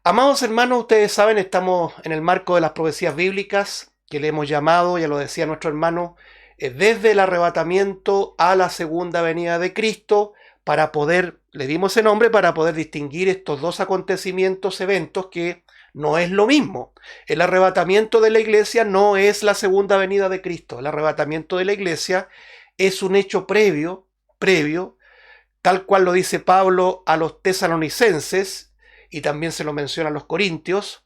Amados hermanos, ustedes saben, estamos en el marco de las profecías bíblicas que le hemos llamado, ya lo decía nuestro hermano, desde el arrebatamiento a la segunda venida de Cristo, para poder, le dimos ese nombre para poder distinguir estos dos acontecimientos, eventos que no es lo mismo. El arrebatamiento de la iglesia no es la segunda venida de Cristo. El arrebatamiento de la iglesia es un hecho previo, tal cual lo dice Pablo a los tesalonicenses, y también se lo menciona a los corintios.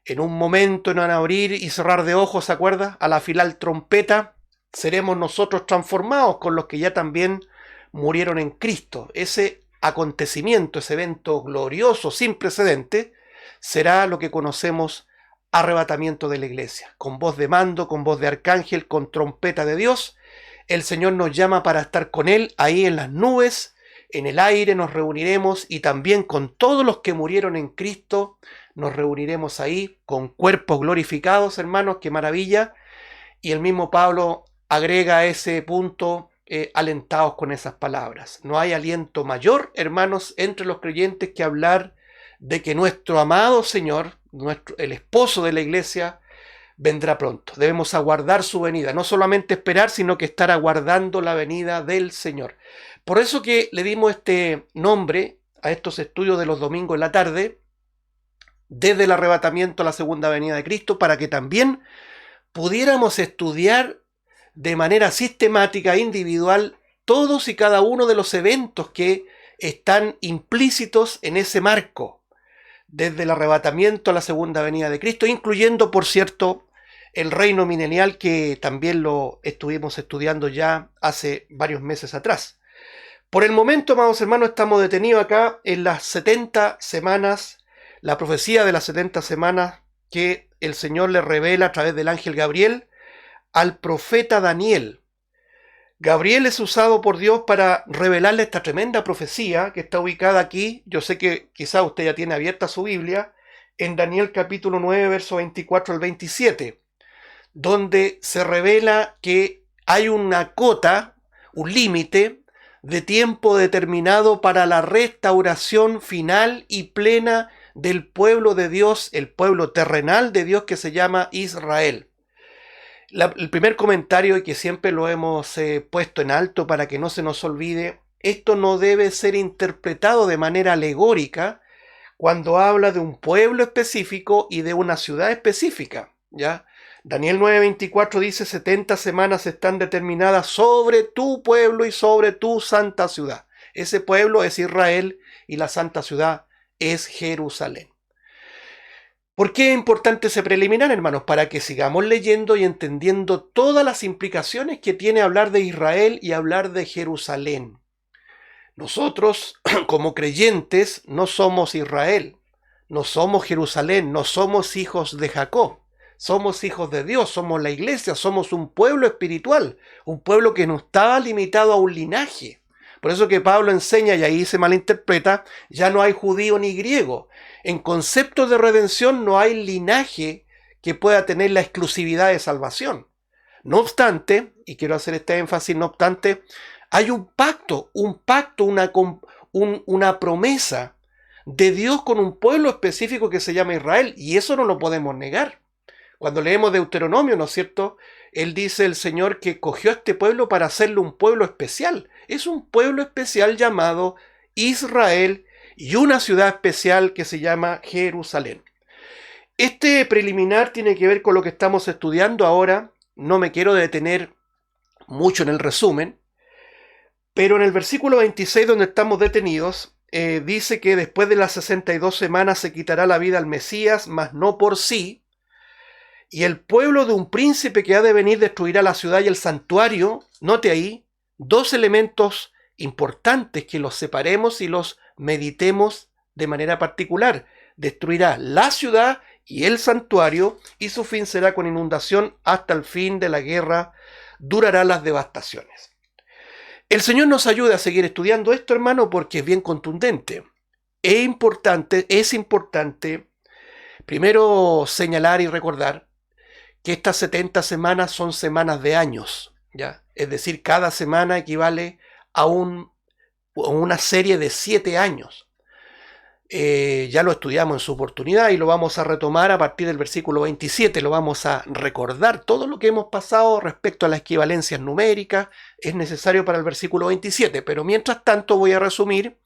En un momento, en un abrir y cerrar de ojos, ¿se acuerda? Al afilar trompeta, seremos nosotros transformados con los que ya también murieron en Cristo. Ese acontecimiento, ese evento glorioso, sin precedente, será lo que conocemos arrebatamiento de la iglesia. Con voz de mando, con voz de arcángel, con trompeta de Dios, el Señor nos llama para estar con Él ahí en las nubes, en el aire nos reuniremos, y también con todos los que murieron en Cristo nos reuniremos ahí con cuerpos glorificados, hermanos, qué maravilla. Y el mismo Pablo agrega a ese punto, alentados con esas palabras. No hay aliento mayor, hermanos, entre los creyentes que hablar de que nuestro amado Señor, el esposo de la iglesia, vendrá pronto. Debemos aguardar su venida, no solamente esperar, sino que estar aguardando la venida del Señor. Por eso que le dimos este nombre a estos estudios de los domingos en la tarde, desde el arrebatamiento a la segunda venida de Cristo, para que también pudiéramos estudiar de manera sistemática, individual, todos y cada uno de los eventos que están implícitos en ese marco, desde el arrebatamiento a la segunda venida de Cristo, incluyendo, por cierto, el reino milenial, que también lo estuvimos estudiando ya hace varios meses atrás. Por el momento, amados hermanos, estamos detenidos acá en las 70 semanas, la profecía de las 70 semanas que el Señor le revela a través del ángel Gabriel al profeta Daniel. Gabriel es usado por Dios para revelarle esta tremenda profecía que está ubicada aquí. Yo sé que quizá usted ya tiene abierta su Biblia, en Daniel capítulo 9, verso 24 al 27, donde se revela que hay una cota, un límite de tiempo determinado para la restauración final y plena del pueblo de Dios, el pueblo terrenal de Dios que se llama Israel. El primer comentario, y que siempre lo hemos puesto en alto para que no se nos olvide, esto no debe ser interpretado de manera alegórica cuando habla de un pueblo específico y de una ciudad específica, ¿ya? Daniel 9:24 dice: 70 semanas están determinadas sobre tu pueblo y sobre tu santa ciudad. Ese pueblo es Israel y la santa ciudad es Jerusalén. ¿Por qué es importante ese preliminar, hermanos? Para que sigamos leyendo y entendiendo todas las implicaciones que tiene hablar de Israel y hablar de Jerusalén. Nosotros, como creyentes, no somos Israel, no somos Jerusalén, no somos hijos de Jacob. Somos hijos de Dios, somos la iglesia, somos un pueblo espiritual, un pueblo que no estaba limitado a un linaje. Por eso que Pablo enseña, y ahí se malinterpreta, ya no hay judío ni griego. En conceptos de redención no hay linaje que pueda tener la exclusividad de salvación. No obstante, y quiero hacer este énfasis, no obstante, hay un pacto, una promesa de Dios con un pueblo específico que se llama Israel, y eso no lo podemos negar. Cuando leemos Deuteronomio, ¿no es cierto? Él dice, el Señor, que cogió a este pueblo para hacerlo un pueblo especial. Es un pueblo especial llamado Israel y una ciudad especial que se llama Jerusalén. Este preliminar tiene que ver con lo que estamos estudiando ahora. No me quiero detener mucho en el resumen, pero en el versículo 26, donde estamos detenidos, dice que después de las 62 semanas se quitará la vida al Mesías, mas no por sí. Y el pueblo de un príncipe que ha de venir destruirá la ciudad y el santuario. Note ahí dos elementos importantes, que los separemos y los meditemos de manera particular. Destruirá la ciudad y el santuario, y su fin será con inundación hasta el fin de la guerra. Durarán las devastaciones. El Señor nos ayude a seguir estudiando esto, hermano, porque es bien contundente. Es importante primero señalar y recordar que estas 70 semanas son semanas de años, ¿ya? Es decir, cada semana equivale a una serie de 7 años. Ya lo estudiamos en su oportunidad y lo vamos a retomar a partir del versículo 27. Lo vamos a recordar todo lo que hemos pasado respecto a las equivalencias numéricas. Es necesario para el versículo 27, pero mientras tanto voy a resumir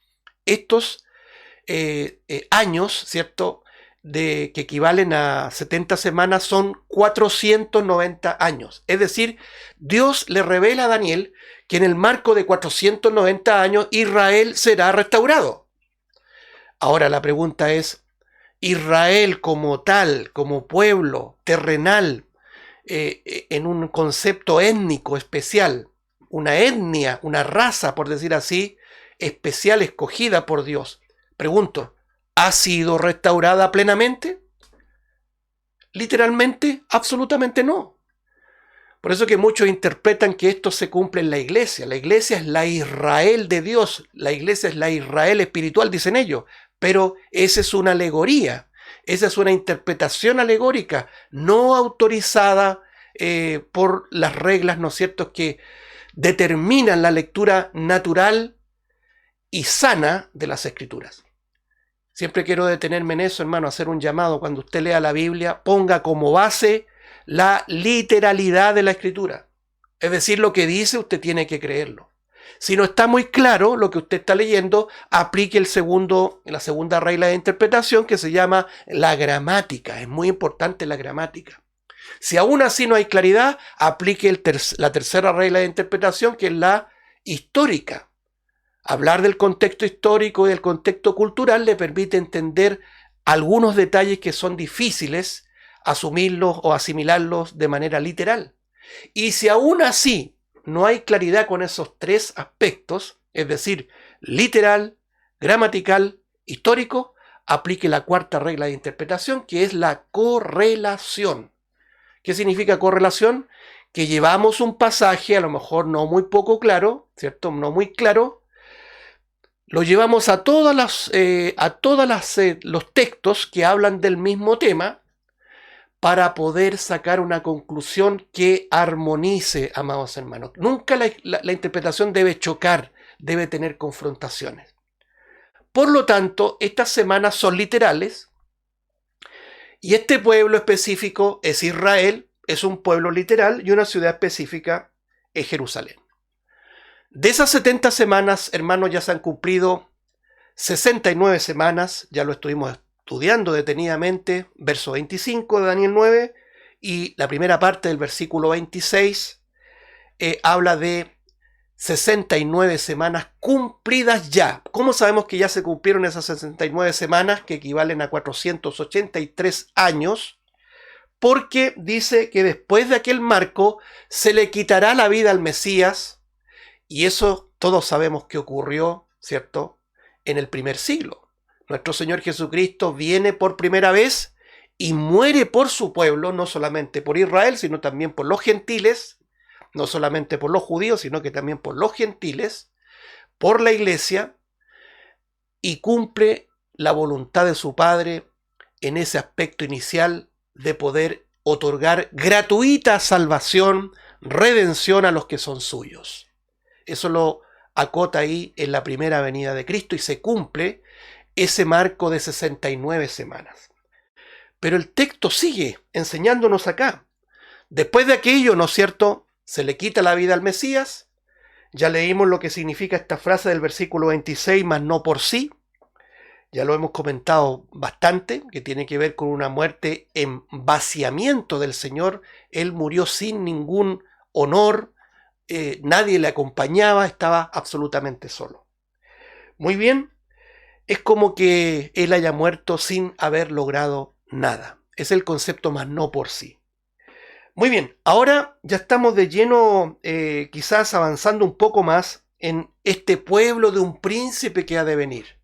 estos años, ¿cierto?, que equivalen a 70 semanas. Son 490 años. Es decir, Dios le revela a Daniel que en el marco de 490 años Israel será restaurado. Ahora la pregunta es, Israel como tal, como pueblo terrenal, en un concepto étnico especial, una etnia, una raza, por decir así, especial, escogida por Dios. Pregunto, ¿ha sido restaurada plenamente? Literalmente, absolutamente no. Por eso que muchos interpretan que esto se cumple en la iglesia. La iglesia es la Israel de Dios, la iglesia es la Israel espiritual, dicen ellos. Pero esa es una alegoría, esa es una interpretación alegórica, no autorizada por las reglas, ¿no es cierto?, que determinan la lectura natural y sana de las Escrituras. Siempre quiero detenerme en eso, hermano, hacer un llamado. Cuando usted lea la Biblia, ponga como base la literalidad de la Escritura. Es decir, lo que dice, usted tiene que creerlo. Si no está muy claro lo que usted está leyendo, aplique la segunda regla de interpretación, que se llama la gramática. Es muy importante la gramática. Si aún así no hay claridad, aplique la tercera regla de interpretación, que es la histórica. Hablar del contexto histórico y del contexto cultural le permite entender algunos detalles que son difíciles asumirlos o asimilarlos de manera literal. Y si aún así no hay claridad con esos tres aspectos, es decir, literal, gramatical, histórico, aplique la cuarta regla de interpretación, que es la correlación. ¿Qué significa correlación? Que llevamos un pasaje, a lo mejor no muy poco claro, ¿cierto? No muy claro, lo llevamos a todos los textos que hablan del mismo tema, para poder sacar una conclusión que armonice, amados hermanos. Nunca la interpretación debe chocar, debe tener confrontaciones. Por lo tanto, estas semanas son literales, y este pueblo específico es Israel, es un pueblo literal, y una ciudad específica es Jerusalén. De esas 70 semanas, hermanos, ya se han cumplido 69 semanas, ya lo estuvimos estudiando detenidamente, verso 25 de Daniel 9, y la primera parte del versículo 26 habla de 69 semanas cumplidas ya. ¿Cómo sabemos que ya se cumplieron esas 69 semanas, que equivalen a 483 años? Porque dice que después de aquel marco se le quitará la vida al Mesías, y eso todos sabemos que ocurrió, ¿cierto?, en el primer siglo. Nuestro Señor Jesucristo viene por primera vez y muere por su pueblo, no solamente por Israel, sino también por los gentiles, no solamente por los judíos, sino que también por los gentiles, por la iglesia, y cumple la voluntad de su Padre en ese aspecto inicial de poder otorgar gratuita salvación, redención a los que son suyos. Eso lo acota ahí en la primera venida de Cristo, y se cumple ese marco de 69 semanas. Pero el texto sigue enseñándonos acá. Después de aquello, ¿no es cierto?, se le quita la vida al Mesías. Ya leímos lo que significa esta frase del versículo 26, mas no por sí. Ya lo hemos comentado bastante, que tiene que ver con una muerte en vaciamiento del Señor. Él murió sin ningún honor, nadie le acompañaba, estaba absolutamente solo. Muy bien. Es como que él haya muerto sin haber logrado nada. Es el concepto más no por sí. Muy bien, ahora ya estamos de lleno, quizás avanzando un poco más en este pueblo de un príncipe que ha de venir.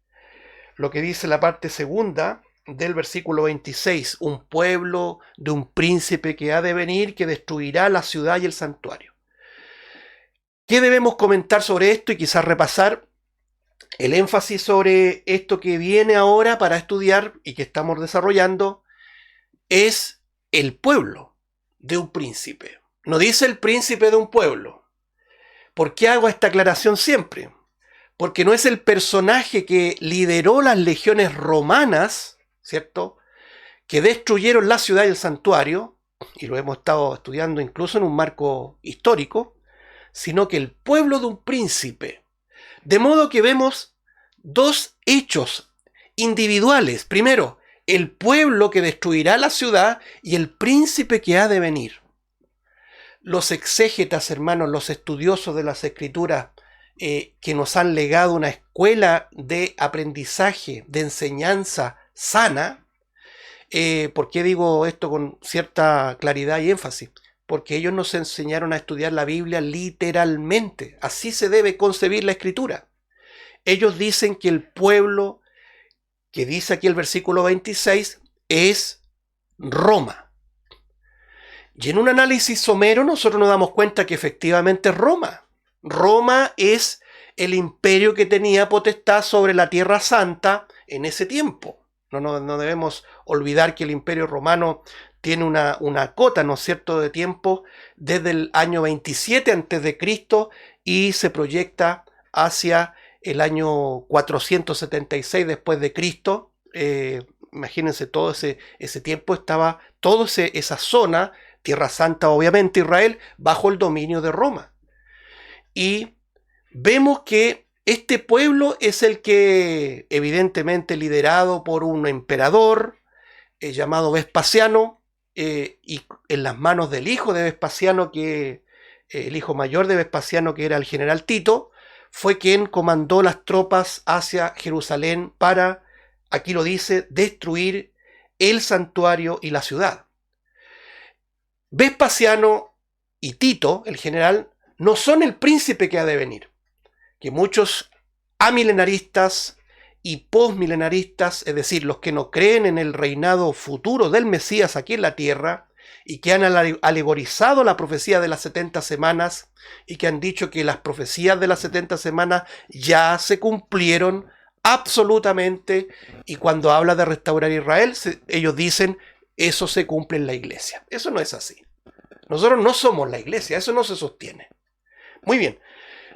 Lo que dice la parte segunda del versículo 26, un pueblo de un príncipe que ha de venir, que destruirá la ciudad y el santuario. ¿Qué debemos comentar sobre esto y quizás repasar? El énfasis sobre esto que viene ahora para estudiar y que estamos desarrollando es el pueblo de un príncipe. No dice el príncipe de un pueblo. ¿Por qué hago esta aclaración siempre? porque no es el personaje que lideró las legiones romanas, ¿cierto?, que destruyeron la ciudad y el santuario, y lo hemos estado estudiando incluso en un marco histórico, sino que el pueblo de un príncipe. De modo que vemos dos hechos individuales. Primero, el pueblo que destruirá la ciudad y el príncipe que ha de venir. Los exégetas, hermanos, los estudiosos de las escrituras, que nos han legado una escuela de aprendizaje, de enseñanza sana. ¿Por qué digo esto con cierta claridad y énfasis? Porque ellos nos enseñaron a estudiar la Biblia literalmente. Así se debe concebir la escritura. Ellos dicen que el pueblo, que dice aquí el versículo 26, es Roma. Y en un análisis somero nosotros nos damos cuenta que efectivamente es Roma. Roma es el imperio que tenía potestad sobre la Tierra Santa en ese tiempo. No debemos olvidar que el imperio romano tiene una cota, ¿no es cierto?, de tiempo desde el año 27 a.C. y se proyecta hacia el año 476 después de Cristo. Imagínense, todo ese tiempo estaba toda esa zona, Tierra Santa obviamente, Israel, bajo el dominio de Roma. Y vemos que este pueblo es el que, evidentemente liderado por un emperador llamado Vespasiano, y en las manos del hijo de Vespasiano, el hijo mayor de Vespasiano, que era el general Tito, fue quien comandó las tropas hacia Jerusalén para, aquí lo dice, destruir el santuario y la ciudad. Vespasiano y Tito, el general, no son el príncipe que ha de venir, que muchos amilenaristas y posmilenaristas, es decir, los que no creen en el reinado futuro del Mesías aquí en la tierra y que han alegorizado la profecía de las 70 semanas y que han dicho que las profecías de las 70 semanas ya se cumplieron absolutamente, y cuando habla de restaurar Israel, ellos dicen eso se cumple en la iglesia. Eso no es así. Nosotros no somos la iglesia, eso no se sostiene. Muy bien.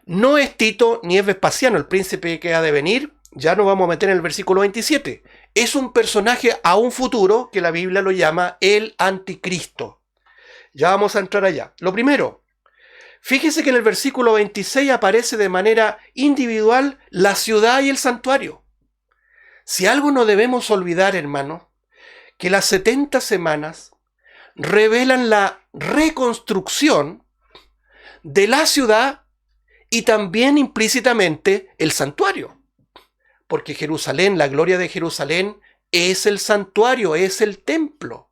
No es Tito ni es Vespasiano el príncipe que ha de venir, ya nos vamos a meter en el versículo 27. Es un personaje a un futuro que la Biblia lo llama el anticristo. Ya vamos a entrar allá. Lo primero, fíjese que en el versículo 26 aparece de manera individual la ciudad y el santuario. Si algo no debemos olvidar, hermano, que las 70 semanas revelan la reconstrucción de la ciudad y también implícitamente el santuario, porque Jerusalén, la gloria de Jerusalén es el santuario, es el templo.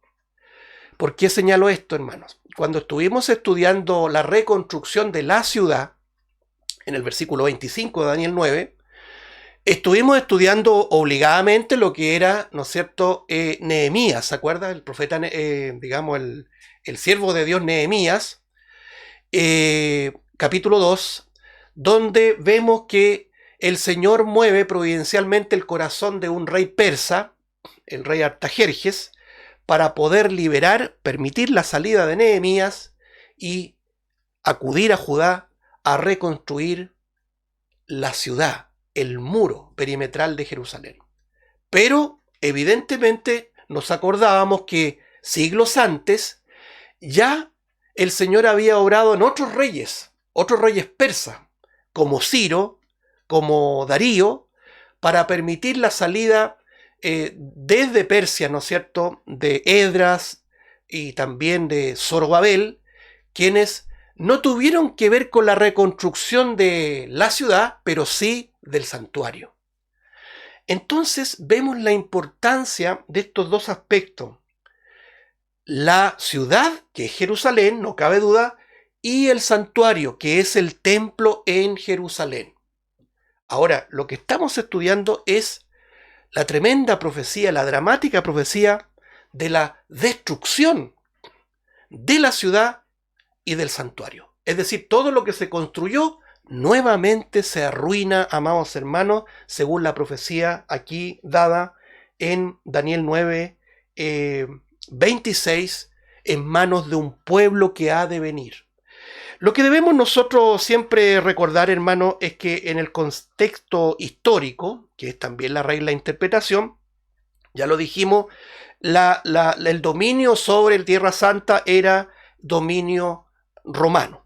¿Por qué señalo esto, hermanos? Cuando estuvimos estudiando la reconstrucción de la ciudad, en el versículo 25 de Daniel 9, estuvimos estudiando obligadamente lo que era, ¿no es cierto?, Nehemías, ¿se acuerda? El profeta, digamos, el siervo de Dios Nehemías, capítulo 2, donde vemos que el Señor mueve providencialmente el corazón de un rey persa, el rey Artajerjes, para poder permitir la salida de Nehemías y acudir a Judá a reconstruir la ciudad, el muro perimetral de Jerusalén. Pero, evidentemente, nos acordábamos que siglos antes ya el Señor había obrado en otros reyes persas, como Ciro, como Darío, para permitir la salida desde Persia, ¿no es cierto?, de Esdras y también de Zorobabel, quienes no tuvieron que ver con la reconstrucción de la ciudad, pero sí del santuario. Entonces vemos la importancia de estos dos aspectos. La ciudad, que es Jerusalén, no cabe duda, y el santuario, que es el templo en Jerusalén. Ahora, lo que estamos estudiando es la tremenda profecía, la dramática profecía de la destrucción de la ciudad y del santuario. Es decir, todo lo que se construyó nuevamente se arruina, amados hermanos, según la profecía aquí dada en Daniel 9, 26, en manos de un pueblo que ha de venir. Lo que debemos nosotros siempre recordar, hermano, es que en el contexto histórico, que es también la regla de interpretación, ya lo dijimos, el dominio sobre el Tierra Santa era dominio romano.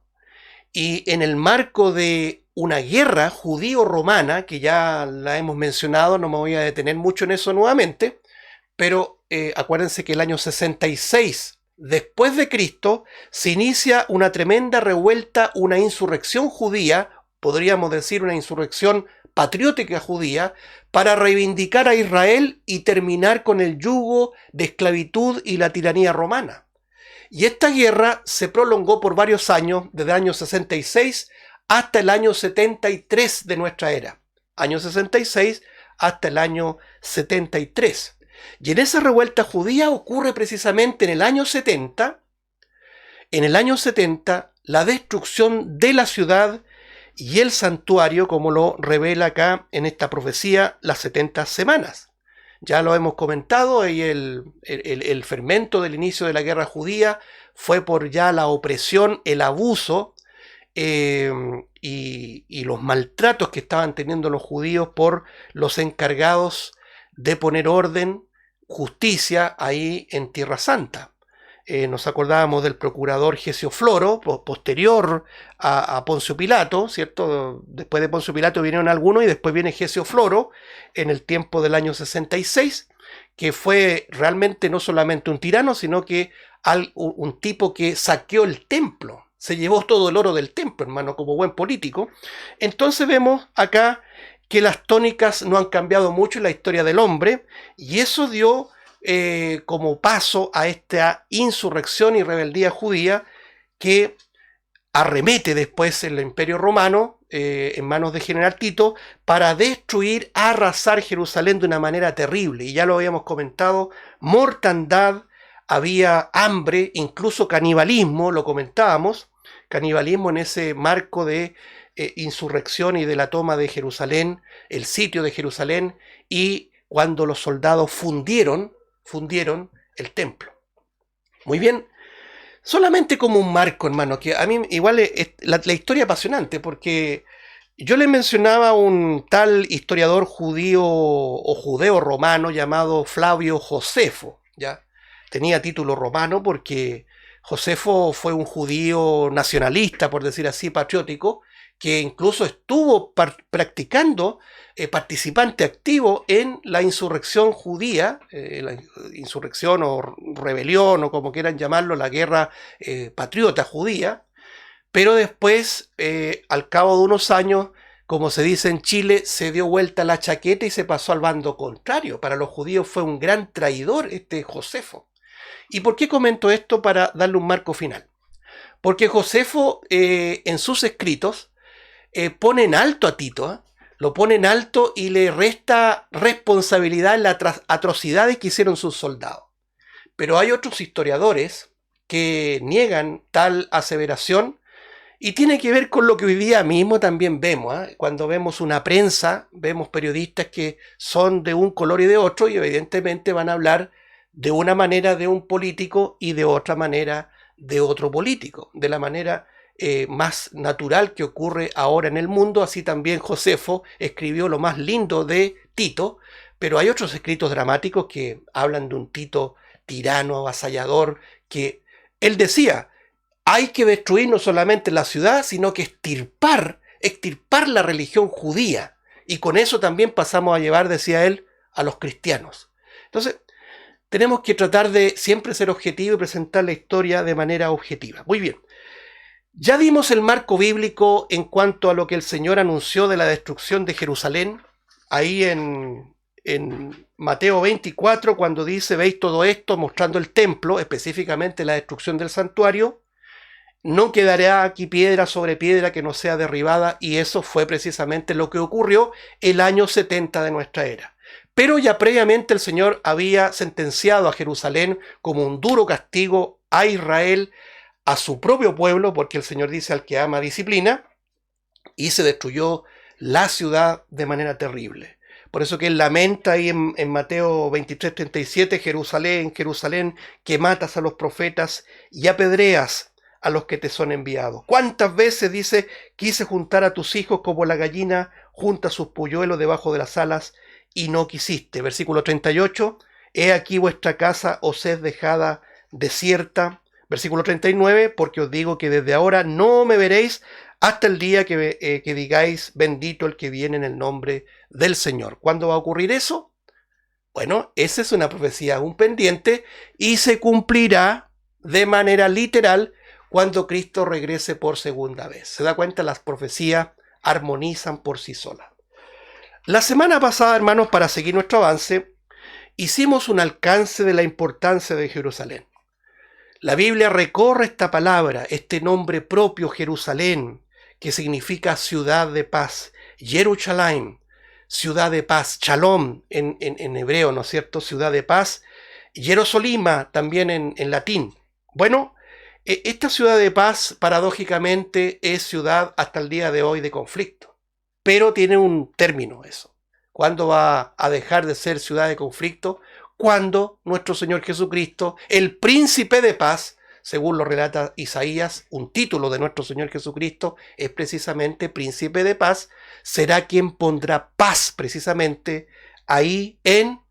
Y en el marco de una guerra judío-romana, que ya la hemos mencionado, no me voy a detener mucho en eso nuevamente, pero acuérdense que el año 66 después de Cristo se inicia una tremenda revuelta, una insurrección judía, podríamos decir una insurrección patriótica judía, para reivindicar a Israel y terminar con el yugo de esclavitud y la tiranía romana. Y esta guerra se prolongó por varios años, desde el año 66 hasta el año 73 de nuestra era. Año 66 hasta el año 73. Y en esa revuelta judía ocurre precisamente en el año 70, la destrucción de la ciudad y el santuario, como lo revela acá en esta profecía, las 70 semanas. Ya lo hemos comentado, y el fermento del inicio de la guerra judía fue por ya la opresión, el abuso y los maltratos que estaban teniendo los judíos por los encargados de poner orden, justicia ahí en Tierra Santa. Nos acordábamos del procurador Gesio Floro, posterior a Poncio Pilato, ¿cierto? Después de Poncio Pilato vinieron algunos y después viene Gesio Floro en el tiempo del año 66, que fue realmente no solamente un tirano, sino que un tipo que saqueó el templo, se llevó todo el oro del templo, hermano, como buen político. Entonces vemos acá que las tónicas no han cambiado mucho en la historia del hombre, y eso dio como paso a esta insurrección y rebeldía judía que arremete después el Imperio Romano en manos de General Tito para destruir, arrasar Jerusalén de una manera terrible. Y ya lo habíamos comentado, mortandad, había hambre, incluso canibalismo, lo comentábamos, canibalismo en ese marco de insurrección y de la toma de Jerusalén, el sitio de Jerusalén, y cuando los soldados fundieron el templo. Muy bien, solamente como un marco, hermano, que a mí igual es la historia apasionante, porque yo le mencionaba a un tal historiador judío o judeo romano llamado Flavio Josefo, ¿ya? Tenía título romano porque Josefo fue un judío nacionalista, por decir así, patriótico, que incluso estuvo practicando, participante activo en la insurrección judía, la insurrección o rebelión o como quieran llamarlo, la guerra patriota judía, pero después, al cabo de unos años, como se dice en Chile, se dio vuelta la chaqueta y se pasó al bando contrario. Para los judíos fue un gran traidor este Josefo. ¿Y por qué comento esto? Para darle un marco final. Porque Josefo en sus escritos pone en alto a Tito, lo pone en alto y le resta responsabilidad en las atrocidades que hicieron sus soldados. Pero hay otros historiadores que niegan tal aseveración y tiene que ver con lo que hoy día mismo también vemos. Cuando vemos una prensa, vemos periodistas que son de un color y de otro y evidentemente van a hablar de una manera de un político y de otra manera de otro político, de la manera más natural que ocurre ahora en el mundo. Así también Josefo escribió lo más lindo de Tito, pero hay otros escritos dramáticos que hablan de un Tito tirano, avasallador, que él decía, hay que destruir no solamente la ciudad, sino que extirpar la religión judía, y con eso también pasamos a llevar, decía él, a los cristianos. Entonces, tenemos que tratar de siempre ser objetivo y presentar la historia de manera objetiva. Muy bien. Ya dimos el marco bíblico en cuanto a lo que el Señor anunció de la destrucción de Jerusalén, ahí en Mateo 24, cuando dice, veis todo esto, mostrando el templo, específicamente la destrucción del santuario, no quedará aquí piedra sobre piedra que no sea derribada, y eso fue precisamente lo que ocurrió el año 70 de nuestra era. Pero ya previamente el Señor había sentenciado a Jerusalén como un duro castigo a Israel, a su propio pueblo, porque el Señor dice al que ama disciplina, y se destruyó la ciudad de manera terrible. Por eso que él lamenta ahí en Mateo 23:37, Jerusalén, Jerusalén, que matas a los profetas y apedreas a los que te son enviados. ¿Cuántas veces, dice, quise juntar a tus hijos como la gallina junta sus polluelos debajo de las alas y no quisiste? Versículo 38, he aquí vuestra casa os es dejada desierta. Versículo 39, porque os digo que desde ahora no me veréis hasta el día que digáis, bendito el que viene en el nombre del Señor. ¿Cuándo va a ocurrir eso? Bueno, esa es una profecía aún pendiente y se cumplirá de manera literal cuando Cristo regrese por segunda vez. ¿Se da cuenta? Las profecías armonizan por sí solas. La semana pasada, hermanos, para seguir nuestro avance, hicimos un alcance de la importancia de Jerusalén. La Biblia recorre esta palabra, este nombre propio, Jerusalén, que significa ciudad de paz, Jerusalén, ciudad de paz, Shalom en hebreo, ¿no es cierto? Ciudad de paz, Jerusalima también en latín. Bueno, esta ciudad de paz paradójicamente es ciudad hasta el día de hoy de conflicto, pero tiene un término eso. ¿Cuándo va a dejar de ser ciudad de conflicto? Cuando nuestro Señor Jesucristo, el príncipe de paz, según lo relata Isaías, un título de nuestro Señor Jesucristo es precisamente príncipe de paz, será quien pondrá paz precisamente ahí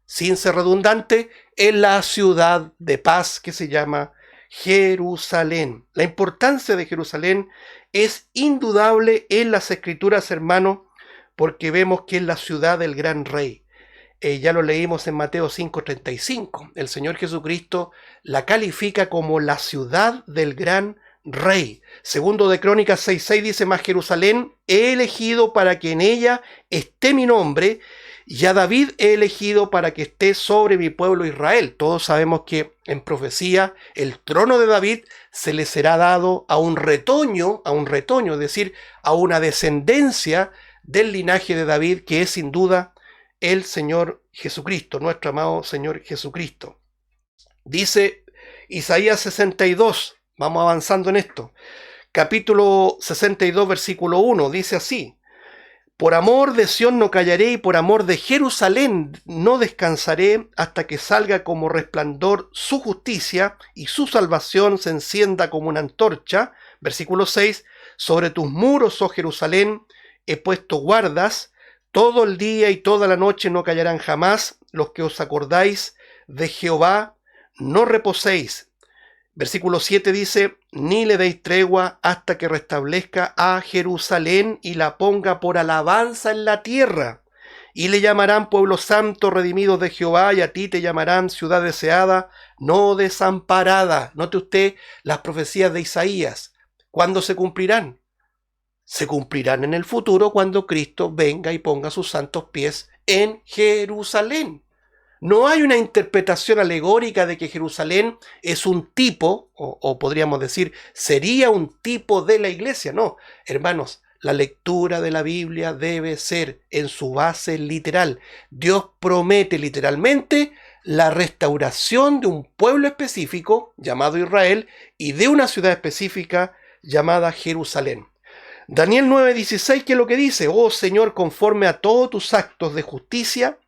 sin ser redundante, en la ciudad de paz que se llama Jerusalén. La importancia de Jerusalén es indudable en las Escrituras, hermanos, porque vemos que es la ciudad del gran rey. Ya lo leímos en Mateo 5:35. El Señor Jesucristo la califica como la ciudad del gran rey. Segundo de Crónicas 6:6 dice, mas Jerusalén he elegido para que en ella esté mi nombre, y a David he elegido para que esté sobre mi pueblo Israel. Todos sabemos que en profecía el trono de David se le será dado a un retoño, es decir, a una descendencia del linaje de David, que es sin duda el Señor Jesucristo, nuestro amado Señor Jesucristo. Dice Isaías 62, vamos avanzando en esto, capítulo 62, versículo 1, dice así, por amor de Sión no callaré y por amor de Jerusalén no descansaré hasta que salga como resplandor su justicia y su salvación se encienda como una antorcha. Versículo 6, sobre tus muros, oh Jerusalén, he puesto guardas, todo el día y toda la noche no callarán jamás, los que os acordáis de Jehová, no reposéis. Versículo 7 dice, ni le deis tregua hasta que restablezca a Jerusalén y la ponga por alabanza en la tierra. Y le llamarán pueblo santo, redimidos de Jehová, y a ti te llamarán ciudad deseada, no desamparada. Note usted las profecías de Isaías. ¿Cuándo se cumplirán? Se cumplirán en el futuro cuando Cristo venga y ponga sus santos pies en Jerusalén. No hay una interpretación alegórica de que Jerusalén es un tipo, o podríamos decir, sería un tipo de la iglesia. No, hermanos, la lectura de la Biblia debe ser en su base literal. Dios promete literalmente la restauración de un pueblo específico llamado Israel y de una ciudad específica llamada Jerusalén. Daniel 9:16, ¿qué es lo que dice? Oh Señor, conforme a todos tus actos de justicia,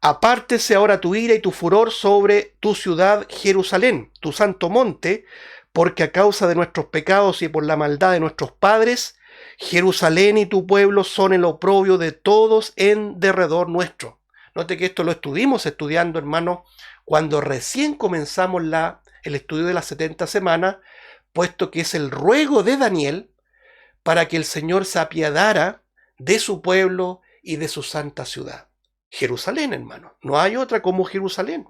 apártese ahora tu ira y tu furor sobre tu ciudad Jerusalén, tu santo monte, porque a causa de nuestros pecados y por la maldad de nuestros padres, Jerusalén y tu pueblo son el oprobio de todos en derredor nuestro. Note que esto lo estuvimos estudiando, hermano, cuando recién comenzamos el estudio de las 70 semanas, puesto que es el ruego de Daniel para que el Señor se apiadara de su pueblo y de su santa ciudad. Jerusalén, hermano. No hay otra como Jerusalén.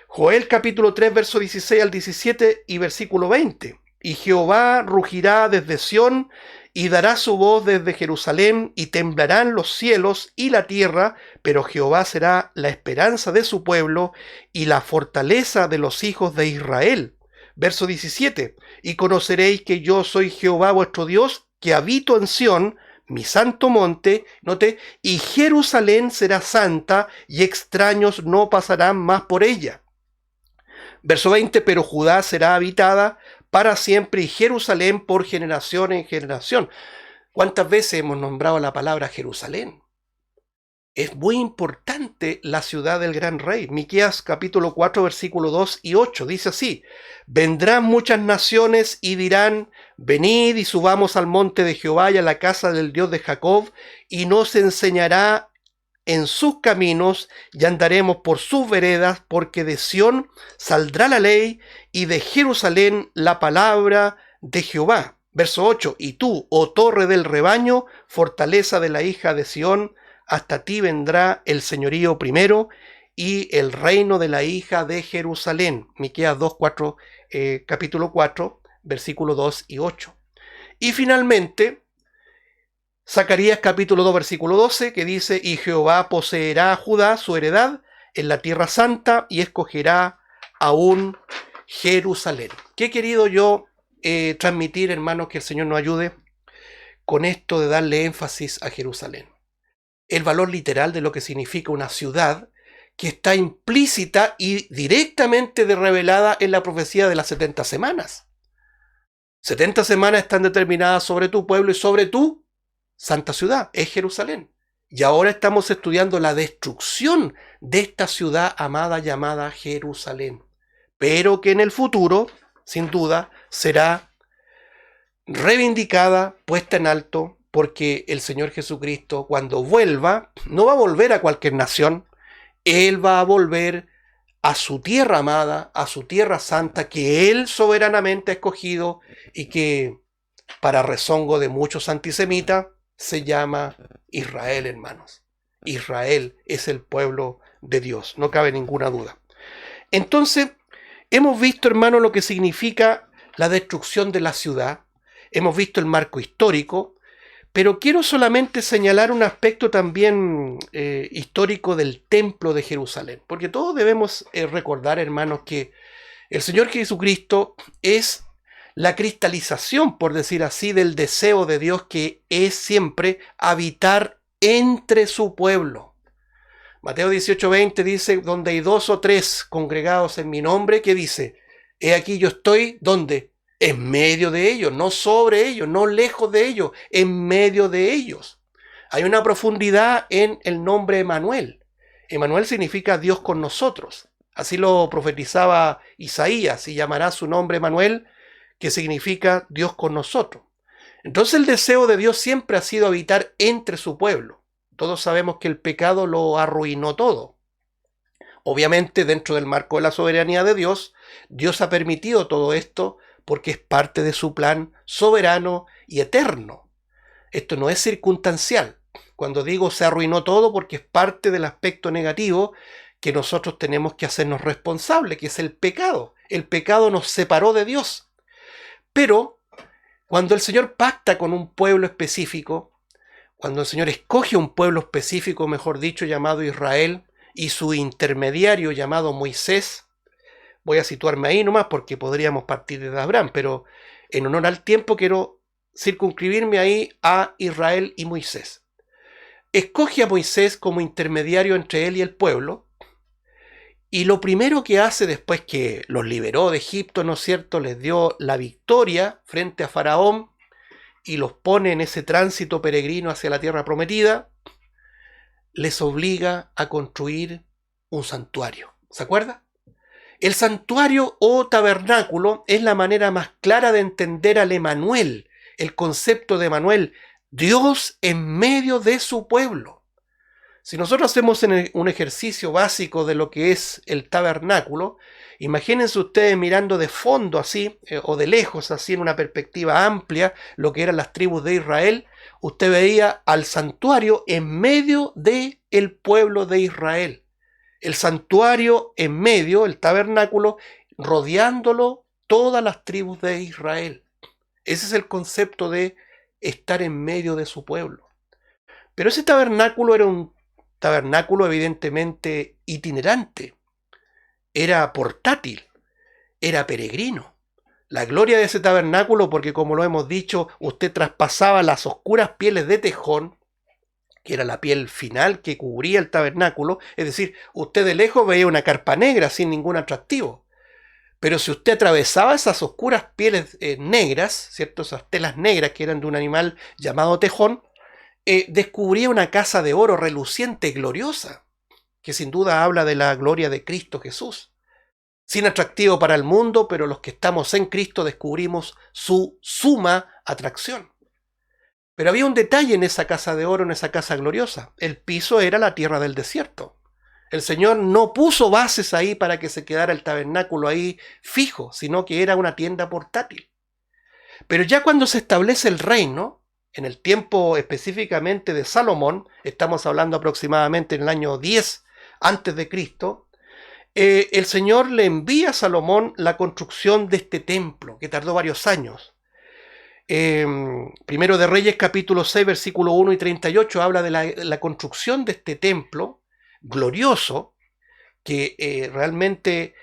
Joel capítulo 3, verso 16 al 17 y versículo 20. Y Jehová rugirá desde Sión y dará su voz desde Jerusalén y temblarán los cielos y la tierra, pero Jehová será la esperanza de su pueblo y la fortaleza de los hijos de Israel. Verso 17. Y conoceréis que yo soy Jehová vuestro Dios, que habito en Sión, mi santo monte, note, y Jerusalén será santa, y extraños no pasarán más por ella. Verso 20, pero Judá será habitada para siempre, y Jerusalén por generación en generación. ¿Cuántas veces hemos nombrado la palabra Jerusalén? es muy importante la ciudad del gran rey. Miqueas capítulo 4, versículo 2 y 8 dice así: vendrán muchas naciones y dirán: venid y subamos al monte de Jehová y a la casa del Dios de Jacob, y nos enseñará en sus caminos y andaremos por sus veredas, porque de Sión saldrá la ley y de Jerusalén la palabra de Jehová. Verso 8: y tú, oh torre del rebaño, fortaleza de la hija de Sión, hasta ti vendrá el señorío primero y el reino de la hija de Jerusalén. Miqueas 2, 4, capítulo 4, versículo 2 y 8. Y finalmente, Zacarías capítulo 2, versículo 12, que dice: y Jehová poseerá a Judá su heredad en la tierra santa y escogerá aún Jerusalén. ¿Qué he querido yo transmitir, hermanos? Que el Señor nos ayude con esto de darle énfasis a Jerusalén. El valor literal de lo que significa una ciudad que está implícita y directamente revelada en la profecía de las 70 semanas. 70 semanas están determinadas sobre tu pueblo y sobre tu santa ciudad, es Jerusalén. Y ahora estamos estudiando la destrucción de esta ciudad amada llamada Jerusalén, pero que en el futuro, sin duda, será reivindicada, puesta en alto, porque el Señor Jesucristo, cuando vuelva, no va a volver a cualquier nación. Él va a volver a su tierra amada, a su tierra santa, que Él soberanamente ha escogido y que, para rezongo de muchos antisemitas, se llama Israel, hermanos. Israel es el pueblo de Dios, no cabe ninguna duda. Entonces, hemos visto, hermanos, lo que significa la destrucción de la ciudad. Hemos visto el marco histórico, pero quiero solamente señalar un aspecto también histórico del templo de Jerusalén, porque todos debemos recordar, hermanos, que el Señor Jesucristo es la cristalización, por decir así, del deseo de Dios, que es siempre habitar entre su pueblo. Mateo 18:20 dice: donde hay 2 o 3 congregados en mi nombre, ¿qué dice? He aquí yo estoy, ¿dónde? En medio de ellos, no sobre ellos, no lejos de ellos, en medio de ellos. Hay una profundidad en el nombre Emanuel. Emanuel significa Dios con nosotros. Así lo profetizaba Isaías: y llamará su nombre Emanuel, que significa Dios con nosotros. Entonces el deseo de Dios siempre ha sido habitar entre su pueblo. Todos sabemos que el pecado lo arruinó todo. Obviamente, dentro del marco de la soberanía de Dios, Dios ha permitido todo esto porque es parte de su plan soberano y eterno. Esto no es circunstancial. Cuando digo se arruinó todo, porque es parte del aspecto negativo que nosotros tenemos que hacernos responsables, que es el pecado. El pecado nos separó de Dios. Pero cuando el Señor pacta con un pueblo específico, cuando el Señor escoge un pueblo específico, mejor dicho, llamado Israel, y su intermediario llamado Moisés, voy a situarme ahí nomás porque podríamos partir de Abraham, pero en honor al tiempo quiero circunscribirme ahí a Israel y Moisés. Escoge a Moisés como intermediario entre él y el pueblo, y lo primero que hace después que los liberó de Egipto, ¿no es cierto?, les dio la victoria frente a Faraón y los pone en ese tránsito peregrino hacia la tierra prometida, les obliga a construir un santuario. ¿Se acuerda? El santuario o tabernáculo es la manera más clara de entender al Emanuel, el concepto de Emanuel, Dios en medio de su pueblo. Si nosotros hacemos un ejercicio básico de lo que es el tabernáculo, imagínense ustedes mirando de fondo así, o de lejos así, en una perspectiva amplia, lo que eran las tribus de Israel. Usted veía al santuario en medio del pueblo de Israel. El santuario en medio, el tabernáculo, rodeándolo todas las tribus de Israel. Ese es el concepto de estar en medio de su pueblo. Pero ese tabernáculo era un tabernáculo evidentemente itinerante, era portátil, era peregrino. La gloria de ese tabernáculo, porque como lo hemos dicho, usted traspasaba las oscuras pieles de tejón, que era la piel final que cubría el tabernáculo, es decir, usted de lejos veía una carpa negra sin ningún atractivo. Pero si usted atravesaba esas oscuras pieles negras, ¿cierto?, esas telas negras que eran de un animal llamado tejón, descubría una casa de oro reluciente, gloriosa, que sin duda habla de la gloria de Cristo Jesús. Sin atractivo para el mundo, pero los que estamos en Cristo descubrimos su suma atracción. Pero había un detalle en esa casa de oro, en esa casa gloriosa. El piso era la tierra del desierto. El Señor no puso bases ahí para que se quedara el tabernáculo ahí fijo, sino que era una tienda portátil. Pero ya cuando se establece el reino, en el tiempo específicamente de Salomón, estamos hablando aproximadamente en el año 10 antes de Cristo, el Señor le envía a Salomón la construcción de este templo, que tardó varios años. Primero de Reyes capítulo 6, versículo 1 y 38, habla de la construcción de este templo glorioso, que realmente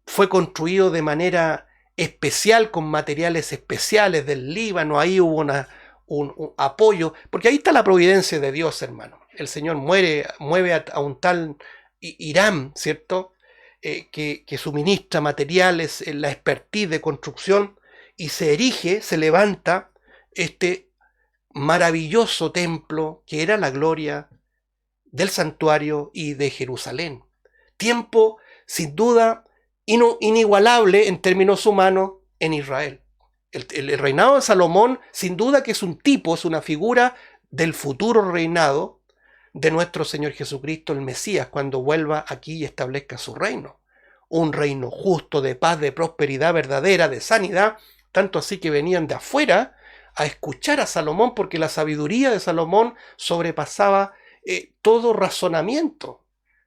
fue construido de manera especial, con materiales especiales del Líbano. Ahí hubo un apoyo, porque ahí está la providencia de Dios, hermano. El Señor mueve a un tal Hiram, ¿cierto? Que suministra materiales, la expertise de construcción, y se erige, se levanta este maravilloso templo que era la gloria del santuario y de Jerusalén. Tiempo, sin duda, inigualable en términos humanos en Israel. El reinado de Salomón, sin duda que es un tipo, es una figura del futuro reinado de nuestro Señor Jesucristo, el Mesías, cuando vuelva aquí y establezca su reino. Un reino justo, de paz, de prosperidad verdadera, de sanidad, tanto así que venían de afuera a escuchar a Salomón, porque la sabiduría de Salomón sobrepasaba todo razonamiento.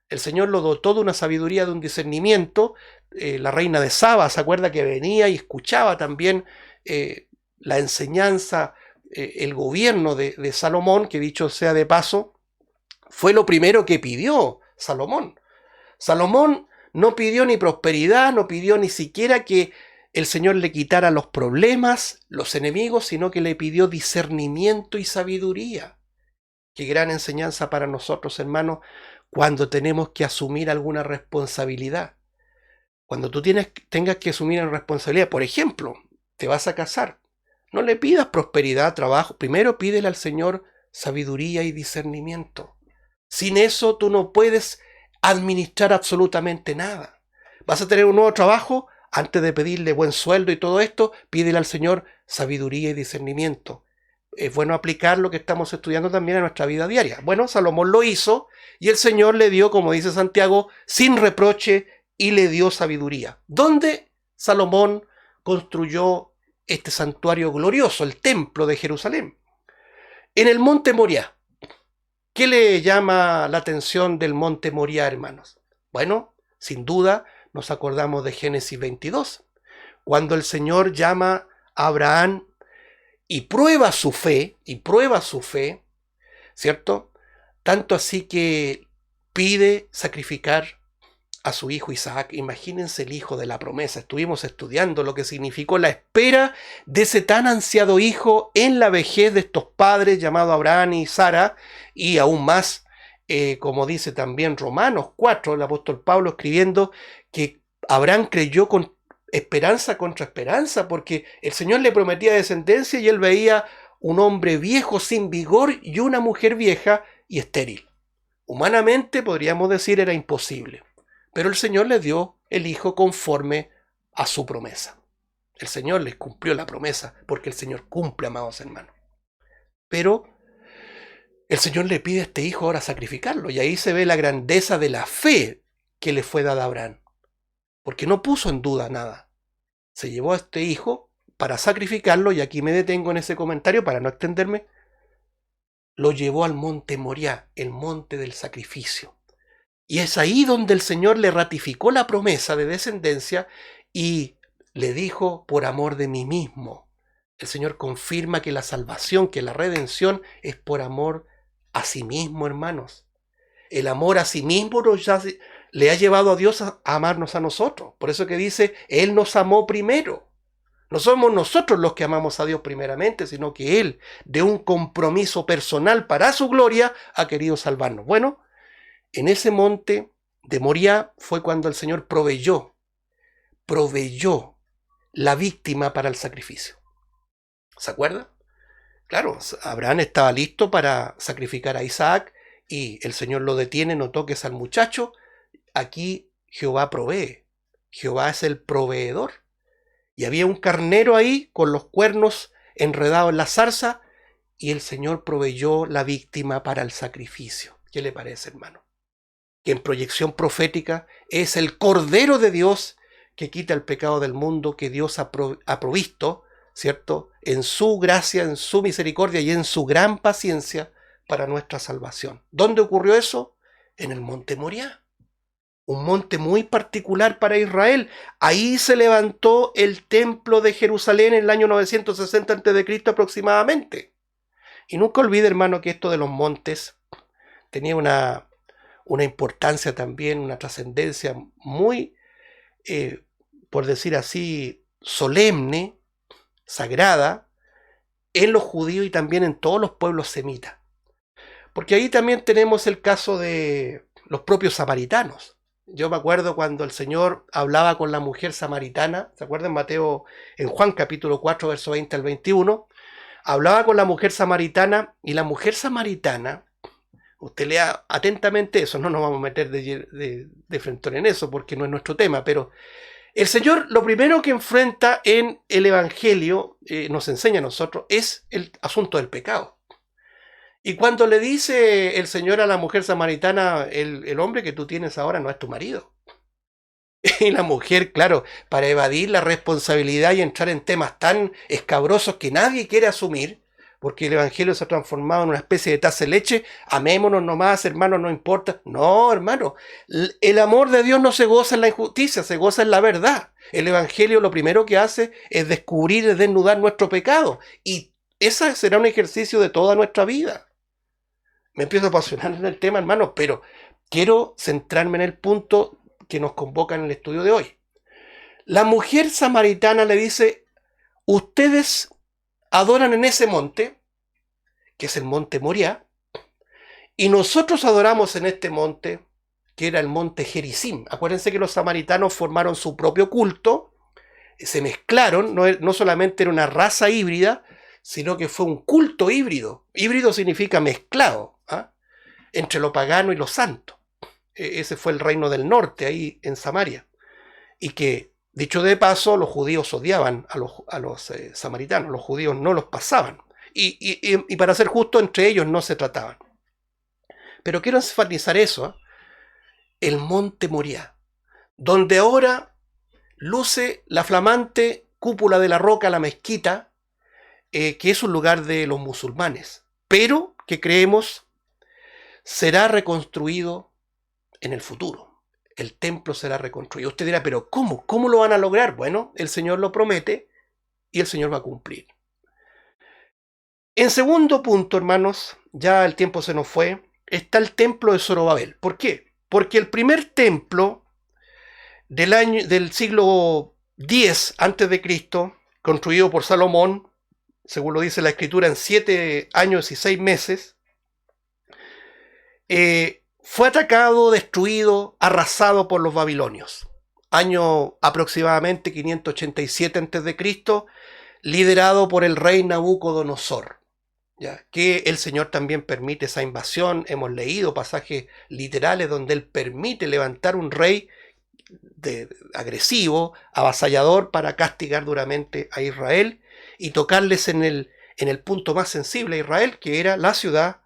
El Señor lo dotó de una sabiduría, de un discernimiento. La reina de Saba, ¿se acuerda que venía y escuchaba también la enseñanza, el gobierno de Salomón, que dicho sea de paso, fue lo primero que pidió Salomón. Salomón no pidió ni prosperidad, no pidió ni siquiera que el Señor le quitara los problemas, los enemigos, sino que le pidió discernimiento y sabiduría. Qué gran enseñanza para nosotros, hermanos, cuando tenemos que asumir alguna responsabilidad. Cuando tú tengas que asumir una responsabilidad, por ejemplo, te vas a casar, no le pidas prosperidad, trabajo, primero pídele al Señor sabiduría y discernimiento. Sin eso tú no puedes administrar absolutamente nada. Vas a tener un nuevo trabajo, antes de pedirle buen sueldo y todo esto, pídele al Señor sabiduría y discernimiento. Es bueno aplicar lo que estamos estudiando también a nuestra vida diaria. Bueno, Salomón lo hizo y el Señor le dio, como dice Santiago, sin reproche, y le dio sabiduría. ¿Dónde Salomón construyó este santuario glorioso, el templo de Jerusalén? En el monte Moriah. ¿Qué le llama la atención del monte Moriah, hermanos? Bueno, sin duda nos acordamos de Génesis 22, cuando el Señor llama a Abraham y prueba su fe, ¿cierto? Tanto así que pide sacrificar a su hijo Isaac. Imagínense, el hijo de la promesa. Estuvimos estudiando lo que significó la espera de ese tan ansiado hijo en la vejez de estos padres llamados Abraham y Sara, y aún más, como dice también Romanos 4, el apóstol Pablo escribiendo que Abraham creyó con esperanza contra esperanza, porque el Señor le prometía descendencia y él veía un hombre viejo sin vigor y una mujer vieja y estéril. Humanamente podríamos decir era imposible. Pero el Señor les dio el hijo conforme a su promesa. El Señor les cumplió la promesa, porque el Señor cumple, amados hermanos. Pero el Señor le pide a este hijo ahora sacrificarlo, y ahí se ve la grandeza de la fe que le fue dada a Abraham, porque no puso en duda nada. Se llevó a este hijo para sacrificarlo, y aquí me detengo en ese comentario para no extenderme. Lo llevó al monte Moriah, el monte del sacrificio. Y es ahí donde el Señor le ratificó la promesa de descendencia y le dijo: por amor de mí mismo. El Señor confirma que la salvación, que la redención es por amor a sí mismo, hermanos. El amor a sí mismo le ha llevado a Dios a amarnos a nosotros. Por eso que dice, Él nos amó primero. No somos nosotros los que amamos a Dios primeramente, sino que Él, de un compromiso personal para su gloria, ha querido salvarnos. Bueno, en ese monte de Moriah fue cuando el Señor proveyó la víctima para el sacrificio. ¿Se acuerda? Claro, Abraham estaba listo para sacrificar a Isaac y el Señor lo detiene, no toques al muchacho. Aquí Jehová provee. Jehová es el proveedor. Y había un carnero ahí con los cuernos enredados en la zarza y el Señor proveyó la víctima para el sacrificio. ¿Qué le parece, hermano? Que en proyección profética es el Cordero de Dios que quita el pecado del mundo, que Dios ha provisto, ¿cierto? En su gracia, en su misericordia y en su gran paciencia para nuestra salvación. ¿Dónde ocurrió eso? En el monte Moriah. Un monte muy particular para Israel. Ahí se levantó el templo de Jerusalén en el año 960 a.C. aproximadamente. Y nunca olvide, hermano, que esto de los montes tenía una importancia también, una trascendencia muy, por decir así, solemne, sagrada, en los judíos y también en todos los pueblos semitas. Porque ahí también tenemos el caso de los propios samaritanos. Yo me acuerdo cuando el Señor hablaba con la mujer samaritana, ¿se acuerdan? En Juan capítulo 4, verso 20 al 21, hablaba con la mujer samaritana y la mujer samaritana, usted lea atentamente eso, no nos vamos a meter de frente en eso porque no es nuestro tema, pero el Señor lo primero que enfrenta en el Evangelio, nos enseña a nosotros, es el asunto del pecado. Y cuando le dice el Señor a la mujer samaritana, el hombre que tú tienes ahora no es tu marido. Y la mujer, claro, para evadir la responsabilidad y entrar en temas tan escabrosos que nadie quiere asumir, porque el Evangelio se ha transformado en una especie de taza de leche, amémonos nomás, hermanos, no importa. No, hermano, el amor de Dios no se goza en la injusticia, se goza en la verdad. El Evangelio lo primero que hace es descubrir y desnudar nuestro pecado. Y ese será un ejercicio de toda nuestra vida. Me empiezo a apasionar en el tema, hermanos, pero quiero centrarme en el punto que nos convoca en el estudio de hoy. La mujer samaritana le dice, ustedes adoran en ese monte, que es el monte Moriah, y nosotros adoramos en este monte, que era el monte Gerizim. Acuérdense que los samaritanos formaron su propio culto, se mezclaron, no solamente era una raza híbrida, sino que fue un culto híbrido. Híbrido significa mezclado, entre lo pagano y lo santo. Ese fue el reino del norte, ahí en Samaria. Y que, dicho de paso, los judíos odiaban a los samaritanos, los judíos no los pasaban. Y para ser justo, entre ellos no se trataban. Pero quiero enfatizar eso, el monte Moriah, donde ahora luce la flamante cúpula de la roca, la mezquita, que es un lugar de los musulmanes, pero que creemos será reconstruido en el futuro. El templo será reconstruido. Usted dirá, pero ¿cómo? ¿Cómo lo van a lograr? Bueno, el Señor lo promete y el Señor va a cumplir. En segundo punto, hermanos, ya el tiempo se nos fue, está el templo de Zorobabel. ¿Por qué? Porque el primer templo del siglo X a.C., construido por Salomón, según lo dice la Escritura, en 7 años y 6 meses, fue atacado, destruido, arrasado por los babilonios. Año aproximadamente 587 a.C., liderado por el rey Nabucodonosor. ¿Ya? Que el Señor también permite esa invasión. Hemos leído pasajes literales donde Él permite levantar un rey agresivo, avasallador, para castigar duramente a Israel y tocarles en el punto más sensible a Israel, que era la ciudad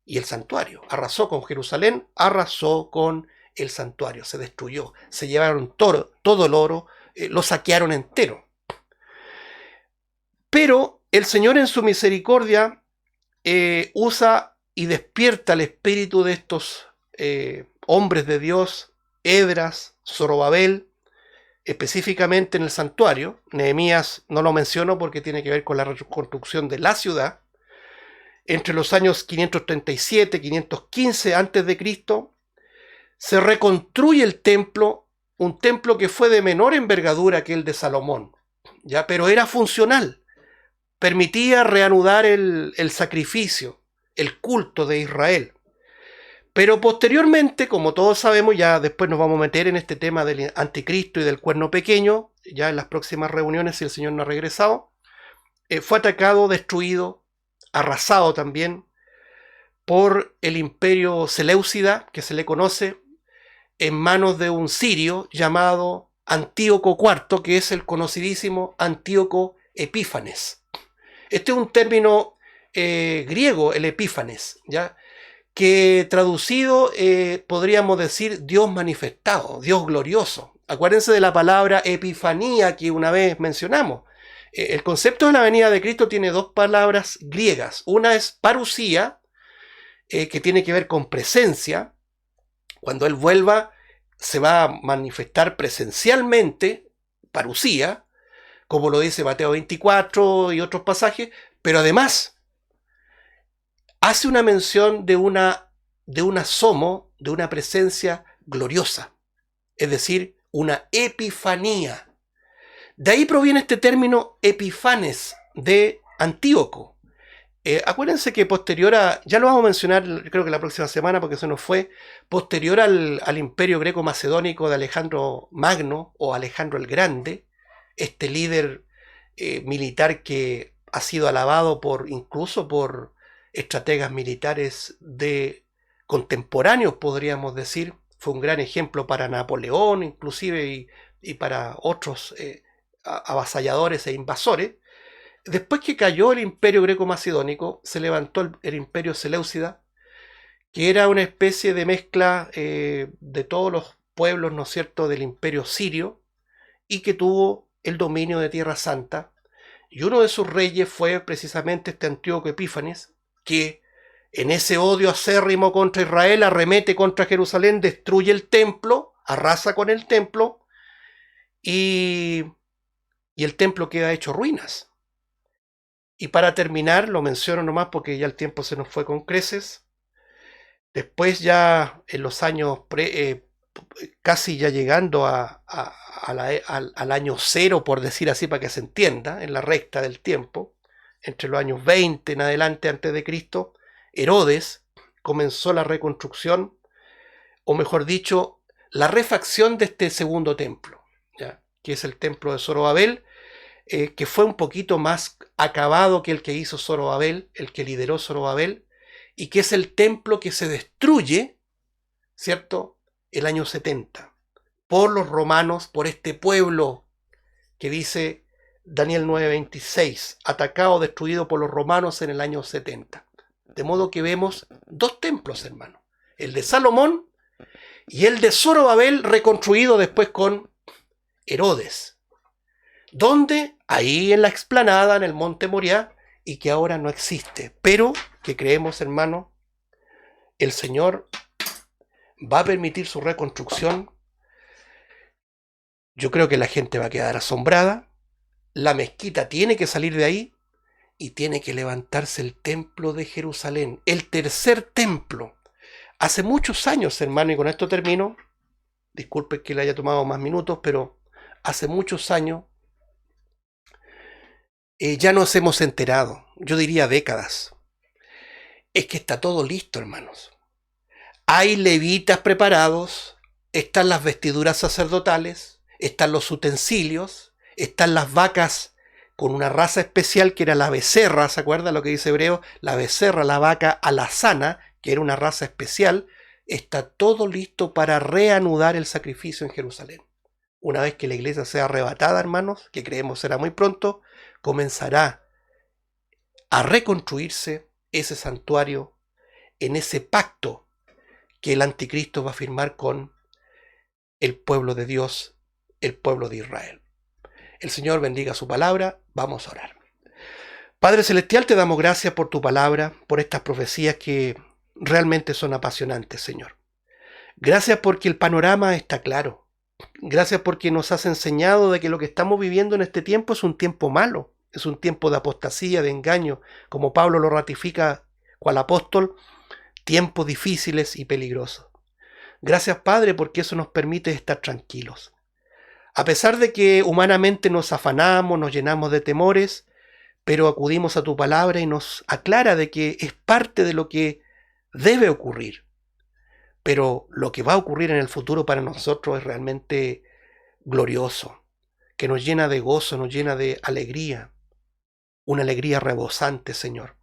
y el santuario. Arrasó con Jerusalén, arrasó con el santuario, se destruyó, se llevaron todo el oro, lo saquearon entero. Pero el Señor en su misericordia usa y despierta el espíritu de estos hombres de Dios, Esdras, Zorobabel, específicamente en el santuario. Nehemías no lo menciono porque tiene que ver con la reconstrucción de la ciudad. Entre los años 537 y 515 a.C. se reconstruye el templo, un templo que fue de menor envergadura que el de Salomón, ¿ya? Pero era funcional, permitía reanudar el sacrificio, el culto de Israel. Pero posteriormente, como todos sabemos, ya después nos vamos a meter en este tema del anticristo y del cuerno pequeño, ya en las próximas reuniones, si el Señor no ha regresado, fue atacado, destruido, arrasado también por el imperio seleucida, que se le conoce, en manos de un sirio llamado Antíoco IV, que es el conocidísimo Antíoco Epífanes. Este es un término griego, el Epífanes, ¿ya? Que traducido podríamos decir Dios manifestado, Dios glorioso. Acuérdense de la palabra epifanía que una vez mencionamos. El concepto de la venida de Cristo tiene dos palabras griegas. Una es parusía, que tiene que ver con presencia. Cuando Él vuelva, se va a manifestar presencialmente, parusía, como lo dice Mateo 24 y otros pasajes, pero además hace una mención de un asomo, de una presencia gloriosa, es decir, una epifanía. De ahí proviene este término Epifanes de Antíoco. Acuérdense que posterior a, ya lo vamos a mencionar creo que la próxima semana porque se nos fue, posterior al imperio greco-macedónico de Alejandro Magno o Alejandro el Grande, este líder militar que ha sido alabado incluso por estrategas militares de contemporáneos, podríamos decir, fue un gran ejemplo para Napoleón inclusive y para otros avasalladores e invasores. Después que cayó el imperio greco-macedónico, se levantó el imperio seleucida, que era una especie de mezcla de todos los pueblos, ¿no es cierto?, del imperio sirio, y que tuvo el dominio de Tierra Santa. Y uno de sus reyes fue precisamente este Antíoco Epífanes, que en ese odio acérrimo contra Israel arremete contra Jerusalén, destruye el templo, arrasa con el templo, y el templo queda hecho ruinas. Y para terminar, lo menciono nomás porque ya el tiempo se nos fue con creces. Después ya en los años casi ya llegando al año cero, por decir así, para que se entienda, en la recta del tiempo, entre los años 20 en adelante antes de Cristo, Herodes comenzó la reconstrucción, o mejor dicho, la refacción de este segundo templo, ¿ya? Que es el templo de Zorobabel, que fue un poquito más acabado que el que hizo Zorobabel, el que lideró Zorobabel, y que es el templo que se destruye, ¿cierto?, el año 70, por los romanos, por este pueblo que dice Daniel 9:26, atacado, destruido por los romanos en el año 70. De modo que vemos dos templos, hermano, el de Salomón y el de Zorobabel, reconstruido después con Herodes. ¿Dónde? Ahí en la explanada, en el monte Moriah, y que ahora no existe, pero que creemos, hermano, el Señor va a permitir su reconstrucción. Yo creo que la gente va a quedar asombrada, la mezquita tiene que salir de ahí y tiene que levantarse el templo de Jerusalén, el tercer templo. Hace muchos años, hermano, y con esto termino, disculpe que le haya tomado más minutos, pero hace muchos años ya nos hemos enterado, yo diría décadas, es que está todo listo, hermanos. Hay levitas preparados, están las vestiduras sacerdotales, están los utensilios, están las vacas con una raza especial que era la becerra, ¿se acuerdan lo que dice Hebreo? La becerra, la vaca alazana, que era una raza especial. Está todo listo para reanudar el sacrificio en Jerusalén. Una vez que la iglesia sea arrebatada, hermanos, que creemos será muy pronto, comenzará a reconstruirse ese santuario en ese pacto que el anticristo va a firmar con el pueblo de Dios, el pueblo de Israel. El Señor bendiga su palabra. Vamos a orar. Padre Celestial, te damos gracias por tu palabra, por estas profecías que realmente son apasionantes, Señor. Gracias porque el panorama está claro. Gracias porque nos has enseñado de que lo que estamos viviendo en este tiempo es un tiempo malo, es un tiempo de apostasía, de engaño, como Pablo lo ratifica cual apóstol, tiempos difíciles y peligrosos. Gracias, Padre, porque eso nos permite estar tranquilos. A pesar de que humanamente nos afanamos, nos llenamos de temores, pero acudimos a tu palabra y nos aclara de que es parte de lo que debe ocurrir. Pero lo que va a ocurrir en el futuro para nosotros es realmente glorioso, que nos llena de gozo, nos llena de alegría, una alegría rebosante, Señor.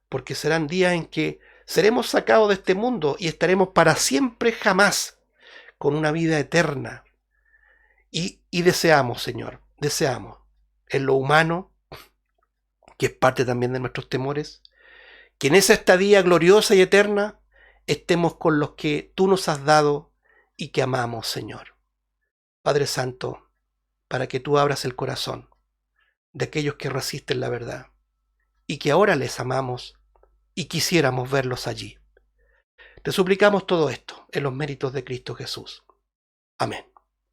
porque serán días en que seremos sacados de este mundo y estaremos para siempre jamás con una vida eterna. Y deseamos, Señor, deseamos en lo humano, que es parte también de nuestros temores, que en esa estadía gloriosa y eterna estemos con los que tú nos has dado y que amamos, Señor. Padre Santo, para que tú abras el corazón de aquellos que resisten la verdad y que ahora les amamos y quisiéramos verlos allí. Te suplicamos todo esto en los méritos de Cristo Jesús. Amén.